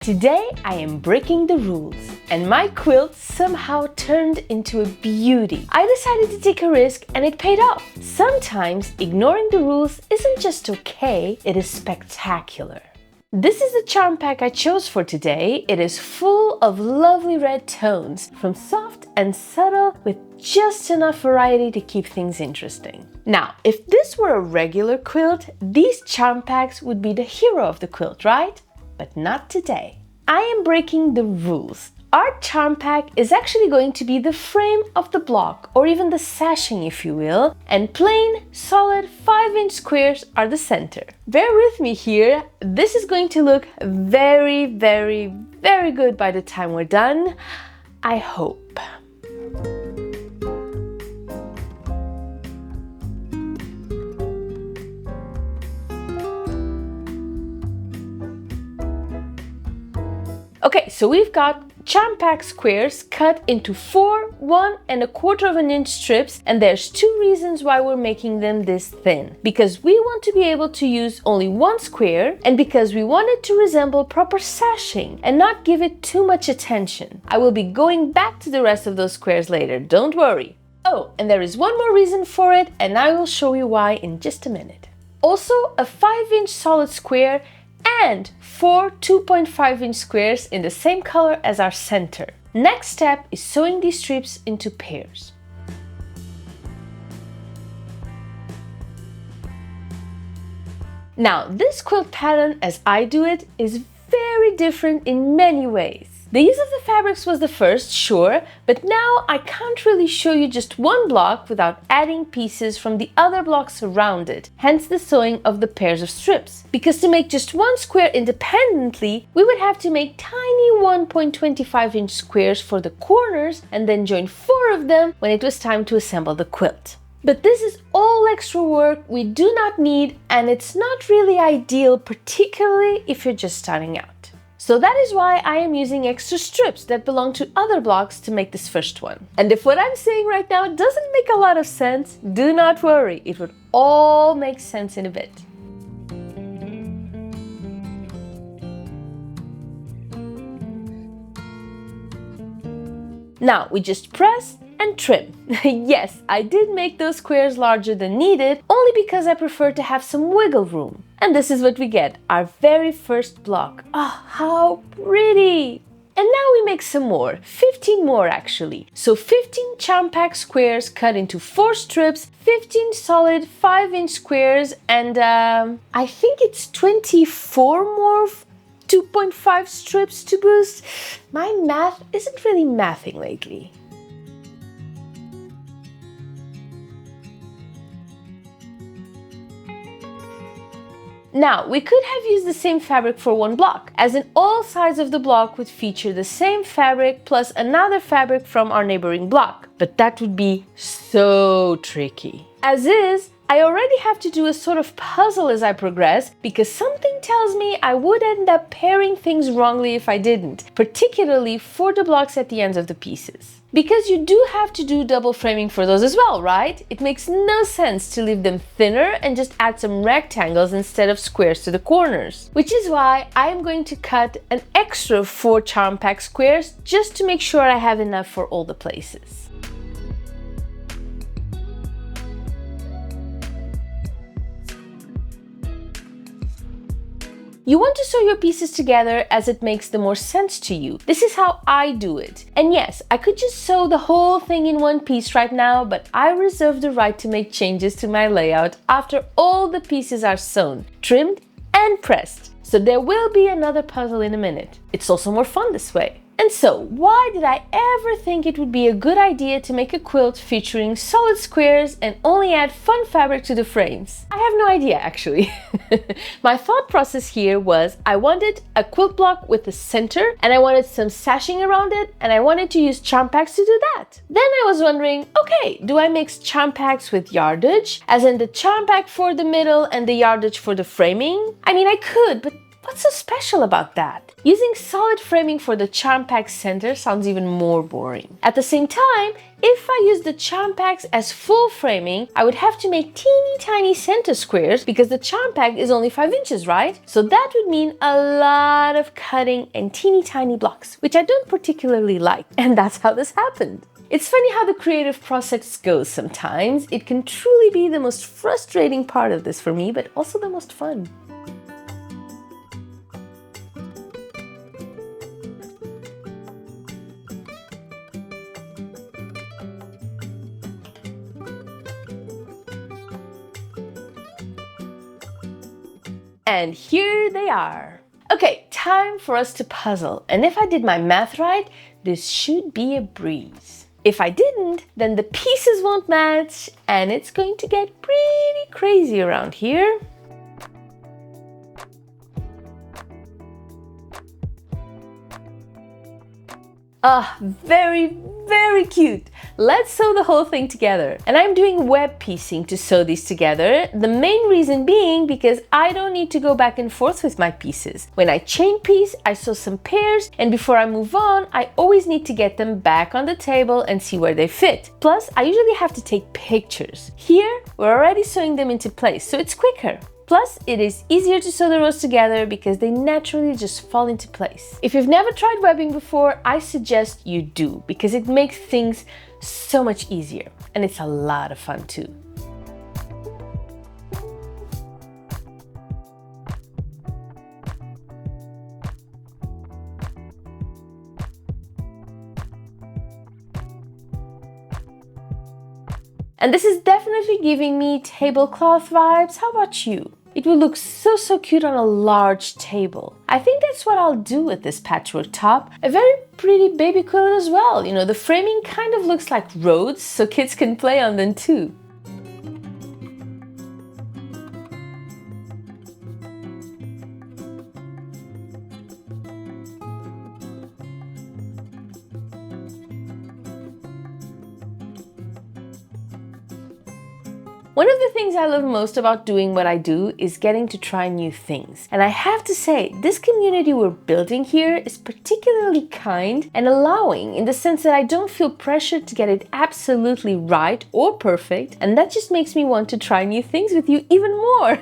Today I am breaking the rules and my quilt somehow turned into a beauty. I decided to take a risk and it paid off. Sometimes ignoring the rules isn't just okay, it is spectacular. This is the charm pack I chose for today. It is full of lovely red tones, from soft and subtle with just enough variety to keep things interesting. Now, if this were a regular quilt, these charm packs would be the hero of the quilt, right? But not today. I am breaking the rules. Our charm pack is actually going to be the frame of the block, or even the sashing if you will, and plain, solid 5-inch squares are the center. Bear with me here, this is going to look very, very, very good by the time we're done, I hope. Okay, so we've got charm pack squares cut into 4 1¼ inch strips, and there's 2 reasons why we're making them this thin. Because we want to be able to use only one square, and because we want it to resemble proper sashing and not give it too much attention. I will be going back to the rest of those squares later, don't worry. Oh, and there is one more reason for it, and I will show you why in just a minute. Also, a 5-inch solid square and 4 2.5-inch squares in the same color as our center. Next step is sewing these strips into pairs. Now, this quilt pattern, as I do it, is very different in many ways. The use of the fabrics was the first, sure, but now I can't really show you just one block without adding pieces from the other blocks around it, hence the sewing of the pairs of strips. Because to make just one square independently, we would have to make tiny 1.25-inch squares for the corners and then join 4 of them when it was time to assemble the quilt. But this is all extra work we do not need, and it's not really ideal, particularly if you're just starting out. So that is why I am using extra strips that belong to other blocks to make this first one. And if what I'm saying right now doesn't make a lot of sense, do not worry, it would all make sense in a bit. Now we just press and trim. Yes, I did make those squares larger than needed, only because I prefer to have some wiggle room. And this is what we get, our very first block. Oh, how pretty! And now we make some more, 15 more actually. So 15 charm pack squares cut into 4 strips, 15 solid 5-inch squares, and I think it's 24 more 2.5 strips to boost. My math isn't really mathing lately. Now, we could have used the same fabric for one block, as in all sides of the block would feature the same fabric plus another fabric from our neighboring block, but that would be so tricky. As is, I already have to do a sort of puzzle as I progress, because something tells me I would end up pairing things wrongly if I didn't, particularly for the blocks at the ends of the pieces. Because you do have to do double framing for those as well, right? It makes no sense to leave them thinner and just add some rectangles instead of squares to the corners. Which is why I am going to cut an extra 4 charm pack squares just to make sure I have enough for all the places. You want to sew your pieces together as it makes the more sense to you. This is how I do it. And yes, I could just sew the whole thing in one piece right now, but I reserve the right to make changes to my layout after all the pieces are sewn, trimmed and pressed. So there will be another puzzle in a minute. It's also more fun this way. And so, why did I ever think it would be a good idea to make a quilt featuring solid squares and only add fun fabric to the frames? I have no idea, actually. My thought process here was I wanted a quilt block with a center, and I wanted some sashing around it, and I wanted to use charm packs to do that. Then I was wondering, okay, do I mix charm packs with yardage, as in the charm pack for the middle and the yardage for the framing? I mean, I could, but what's so special about that? Using solid framing for the charm pack center sounds even more boring. At the same time, if I use the charm packs as full framing, I would have to make teeny tiny center squares because the charm pack is only 5 inches, right? So that would mean a lot of cutting and teeny tiny blocks, which I don't particularly like. And that's how this happened. It's funny how the creative process goes sometimes. It can truly be the most frustrating part of this for me, but also the most fun. And here they are. Okay, time for us to puzzle. And if I did my math right, this should be a breeze. If I didn't, then the pieces won't match and it's going to get pretty crazy around here. Ah, very, very cute. Let's sew the whole thing together. And I'm doing web piecing to sew these together. The main reason being because I don't need to go back and forth with my pieces. When I chain piece, I sew some pairs, and before I move on, I always need to get them back on the table and see where they fit. Plus, I usually have to take pictures. Here, we're already sewing them into place, so it's quicker. Plus, it is easier to sew the rows together because they naturally just fall into place. If you've never tried webbing before, I suggest you do because it makes things so much easier and it's a lot of fun too. And this is definitely giving me tablecloth vibes. How about you? It will look so cute on a large table. I think that's what I'll do with this patchwork top. A very pretty baby quilt as well. You know, the framing kind of looks like roads, so kids can play on them too. One of the things I love most about doing what I do is getting to try new things. And I have to say, this community we're building here is particularly kind and allowing in the sense that I don't feel pressured to get it absolutely right or perfect. And that just makes me want to try new things with you even more.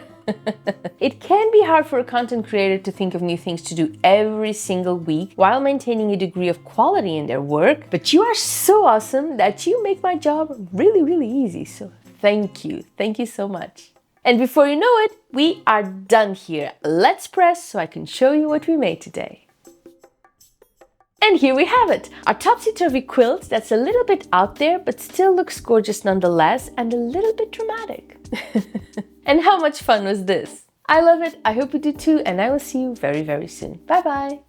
It can be hard for a content creator to think of new things to do every single week while maintaining a degree of quality in their work. But you are so awesome that you make my job really easy. So thank you. Thank you so much. And before you know it, we are done here. Let's press so I can show you what we made today. And here we have it, our topsy-turvy quilt that's a little bit out there but still looks gorgeous nonetheless and a little bit dramatic. And how much fun was this? I love it, I hope you do too, and I will see you very soon. Bye bye!